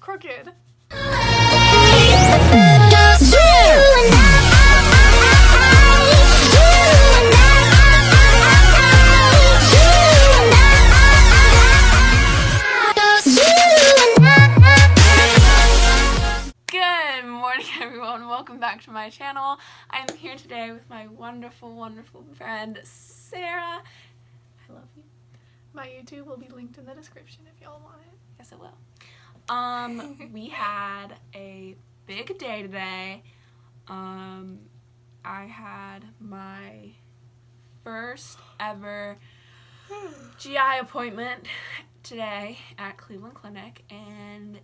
crooked. Good morning, everyone. Welcome back to my channel. I'm here today with my wonderful, wonderful friend, Sarah. I love you. My YouTube will be linked in the description if y'all want it. Yes, it will. We had a big day today. I had my first ever GI appointment today at Cleveland Clinic, and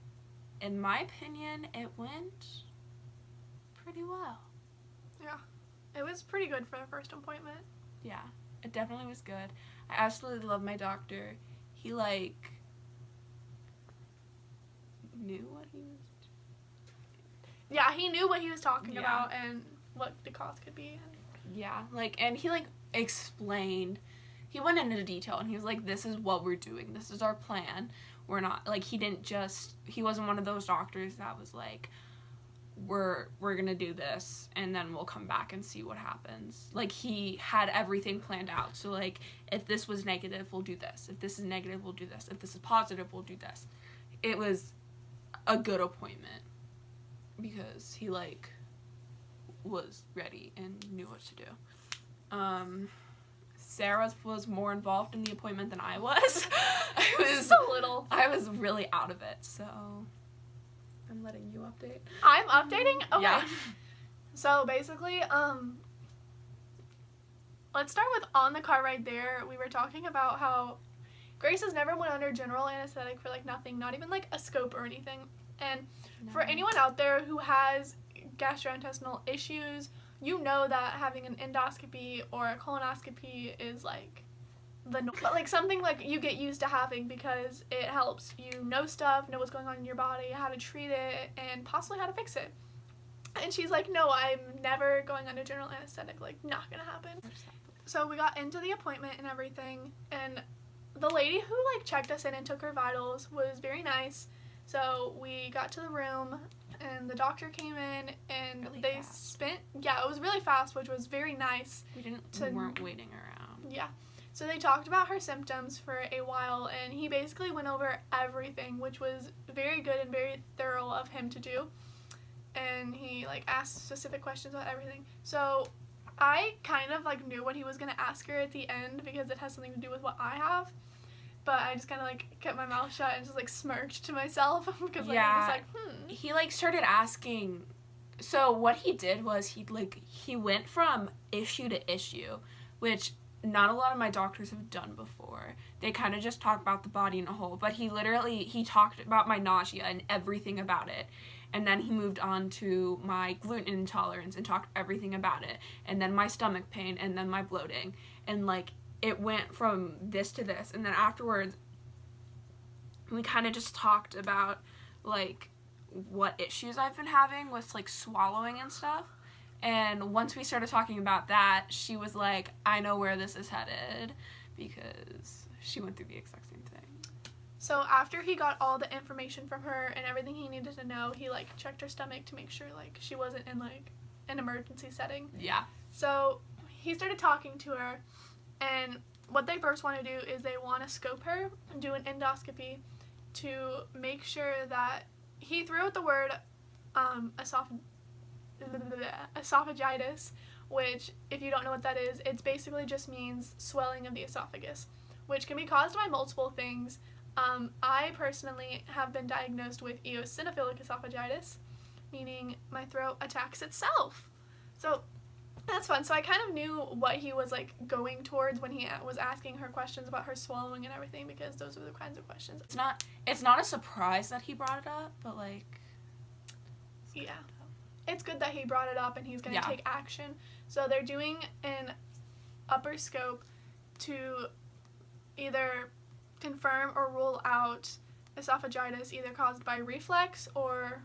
in my opinion, it went pretty well. Yeah, it was pretty good for the first appointment. Yeah, it definitely was good. I absolutely love my doctor. He, knew what he was doing. Yeah, he knew what he was talking about and what the cause could be. Yeah, and he, explained. He went into detail, and he was like, this is what we're doing. This is our plan. We're not, he wasn't one of those doctors that was like, we're gonna do this, and then we'll come back and see what happens. He had everything planned out. So, if this was negative, we'll do this. If this is negative, we'll do this. If this is positive, we'll do this. It was a good appointment because he, was ready and knew what to do. Sarah was more involved in the appointment than I was. Just a little. I was really out of it, so I'm letting you update. I'm updating? Okay. Yeah. So basically, let's start with on the car ride there. We were talking about how Grace has never went under general anesthetic for nothing, not even a scope or anything. And for anyone out there who has gastrointestinal issues, you know that having an endoscopy or a colonoscopy is but something you get used to having because it helps you know stuff, know what's going on in your body, how to treat it, and possibly how to fix it. And she's like, no, I'm never going under general anesthetic, not gonna happen. So we got into the appointment and everything, and the lady who checked us in and took her vitals was very nice. So we got to the room, and the doctor came in, and really they fast. It was really fast, which was very nice. We weren't waiting around. Yeah. So they talked about her symptoms for a while, and he basically went over everything, which was very good and very thorough of him to do. And he asked specific questions about everything. So I kind of knew what he was going to ask her at the end because it has something to do with what I have. But I just kind of kept my mouth shut and just smirked to myself because I was He started asking. So what he did was he went from issue to issue, which not a lot of my doctors have done before. They kind of just talk about the body in a whole. But he talked about my nausea and everything about it. And then he moved on to my gluten intolerance and talked everything about it. And then my stomach pain and then my bloating. And it went from this to this, and then afterwards we kind of just talked about what issues I've been having with swallowing and stuff. And once we started talking about that, she was like, I know where this is headed, because she went through the exact same thing. So after he got all the information from her and everything he needed to know, he checked her stomach to make sure she wasn't in an emergency setting. Yeah. So he started talking to her. And what they first want to do is they want to scope her and do an endoscopy to make sure that he threw out the word esophagitis, which, if you don't know what that is, it basically just means swelling of the esophagus, which can be caused by multiple things. I personally have been diagnosed with eosinophilic esophagitis, meaning my throat attacks itself. So that's fun. So I kind of knew what he was going towards when he was asking her questions about her swallowing and everything, because those are the kinds of questions. It's not a surprise that he brought it up, but yeah, it's good that he brought it up and he's going to take action. So they're doing an upper scope to either confirm or rule out esophagitis, either caused by reflux or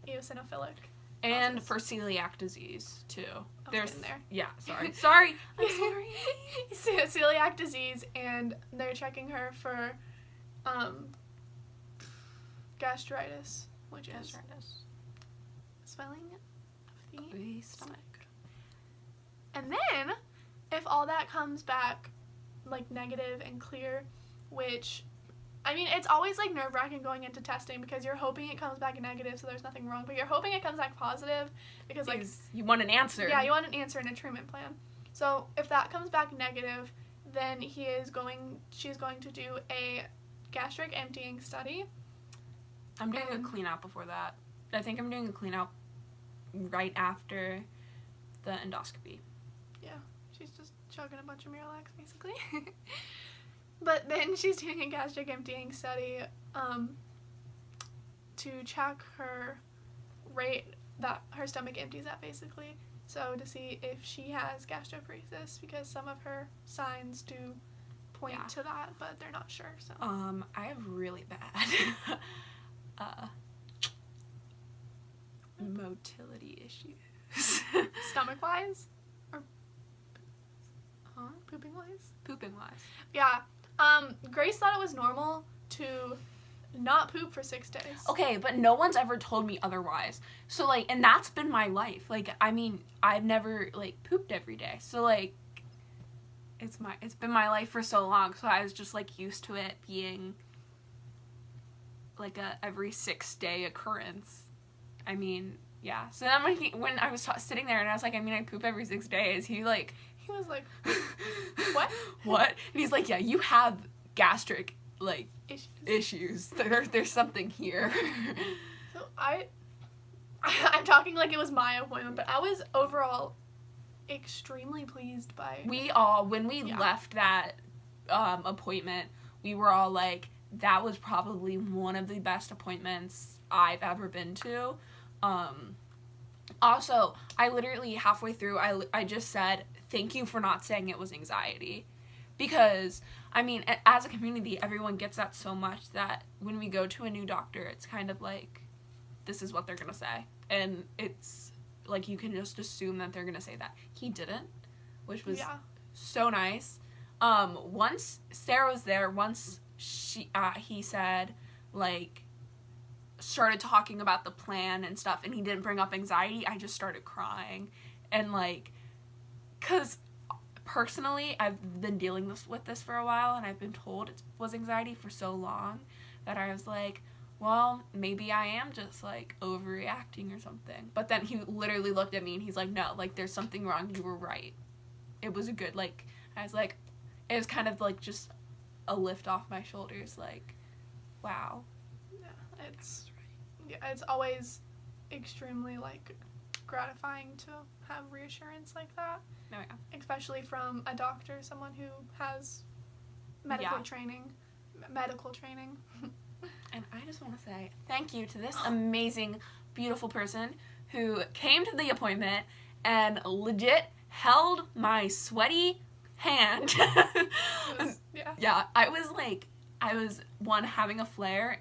eosinophilic. And for celiac disease, too. There's in there. Yeah, sorry. I'm sorry. Celiac disease, and they're checking her for gastritis. which is swelling of the stomach. And then, if all that comes back, like, negative and clear, which, I mean, it's always, like, nerve-wracking going into testing because you're hoping it comes back negative so there's nothing wrong, but you're hoping it comes back positive because, like... You want an answer. Yeah, you want an answer and a treatment plan. So, if that comes back negative, then she's going to do a gastric emptying study. I'm doing a clean-out before that. I think I'm doing a clean-out right after the endoscopy. Yeah, she's just chugging a bunch of Miralax, basically. But then she's doing a gastric emptying study to check her rate that her stomach empties at, basically. So to see if she has gastroparesis, because some of her signs do point to that, but they're not sure. So I have really bad motility issues. Stomach-wise? Or pooping-wise? Pooping-wise. Yeah. Grace thought it was normal to not poop for 6 days. Okay, but no one's ever told me otherwise. So, like, and that's been my life. Like, I mean, I've never, like, pooped every day. So, like, it's been my life for so long. So I was just, like, used to it being, like, a every 6-day occurrence. I mean, yeah. So then when I was sitting there and I was like, I mean, I poop every 6 days, he was like, what? What? And he's like, yeah, you have gastric, like, issues. There's something here. So I'm talking like it was my appointment, but I was overall extremely pleased by... When we left that appointment, we were all like, that was probably one of the best appointments I've ever been to. Also, I literally halfway through, I just said, thank you for not saying it was anxiety. Because, I mean, as a community, everyone gets that so much that when we go to a new doctor, it's kind of like, this is what they're going to say. And it's, like, you can just assume that they're going to say that. He didn't, which was so nice. Once Sarah was there, once he said, like, started talking about the plan and stuff, and he didn't bring up anxiety, I just started crying. And, like, because... Personally, I've been dealing with this for a while, and I've been told it was anxiety for so long that I was like, well, maybe I am just, like, overreacting or something. But then he literally looked at me, and he's like, no, like, there's something wrong. You were right. It was a good, like, I was like, it was kind of, like, just a lift off my shoulders, like, wow. Yeah, it's always extremely, like, gratifying to have reassurance like that. Oh, yeah. Especially from a doctor, someone who has medical training. And I just want to say thank you to this amazing, beautiful person who came to the appointment and legit held my sweaty hand. Yeah, I was having a flare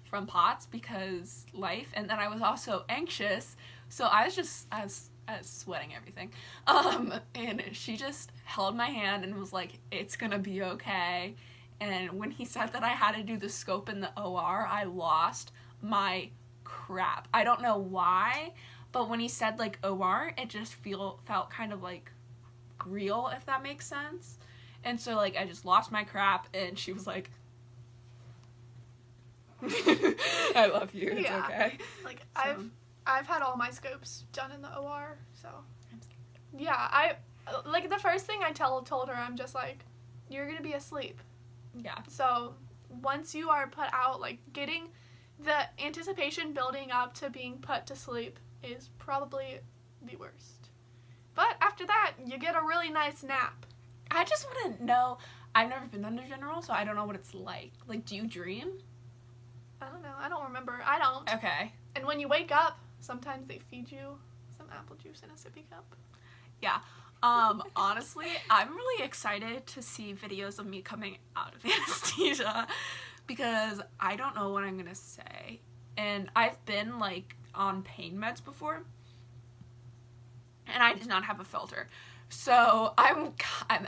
from POTS because life, and then I was also anxious, so I was sweating everything. And she just held my hand and was like, it's gonna be okay. And when he said that I had to do the scope in the OR, I lost my crap. I don't know why, but when he said, like, OR, it just felt kind of, like, real, if that makes sense. And so, like, I just lost my crap, and she was like, I love you, it's okay. Like, so. I've had all my scopes done in the OR, so yeah, like, the first thing I told her, I'm just like, you're gonna be asleep. Yeah. So once you are put out, like, getting the anticipation building up to being put to sleep is probably the worst. But after that, you get a really nice nap. I just want to know, I've never been under general, so I don't know what it's like. Like, do you dream? I don't know. I don't remember. I don't. Okay. And when you wake up, sometimes they feed you some apple juice in a sippy cup. Yeah. Honestly, I'm really excited to see videos of me coming out of anesthesia because I don't know what I'm going to say. And I've been, like, on pain meds before, and I did not have a filter. So I'm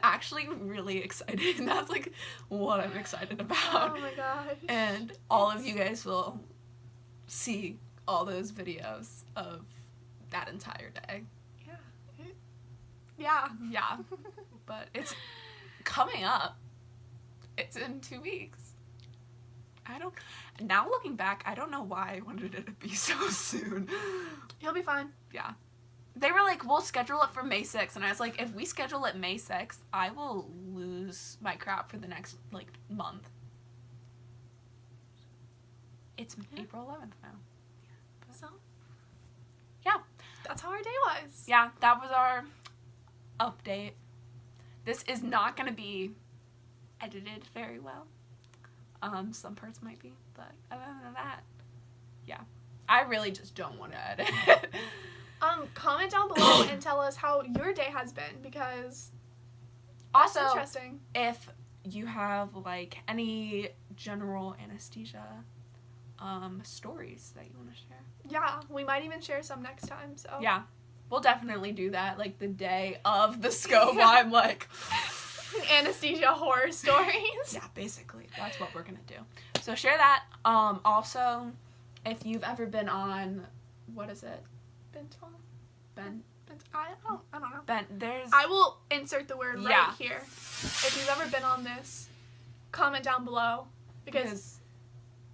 actually really excited. And that's, like, what I'm excited about. Oh my gosh. And all of you guys will see all those videos of that entire day. Yeah. Yeah. But it's coming up. It's in 2 weeks. Now looking back, I don't know why I wanted it to be so soon. You'll be fine. Yeah. They were like, we'll schedule it for May 6th. And I was like, if we schedule it May 6th, I will lose my crap for the next, like, month. It's April 11th now. So, yeah. That's how our day was. Yeah, that was our update. This is not going to be edited very well. Some parts might be, but other than that, yeah. I really just don't want to edit. Comment down below and tell us how your day has been, because also, that's interesting. If you have, like, any general anesthesia stories that you want to share. Yeah, we might even share some next time, so. Yeah, we'll definitely do that, like, the day of the scope. Yeah. I'm like... Anesthesia horror stories. Yeah, basically. That's what we're going to do. So share that. Also, if you've ever been on, what is it? Bentyl? Ben? I don't know. There's... I will insert the word right Yeah. here. If you've ever been on this, comment down below, because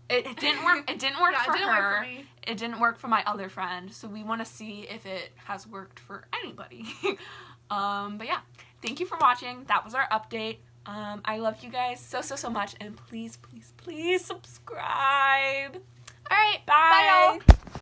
it didn't work. It didn't work yeah, for it didn't her. work for me. It didn't work for my other friend. So we want to see if it has worked for anybody. But yeah, thank you for watching. That was our update. I love you guys so much, and please subscribe. All right, Bye. bye y'all.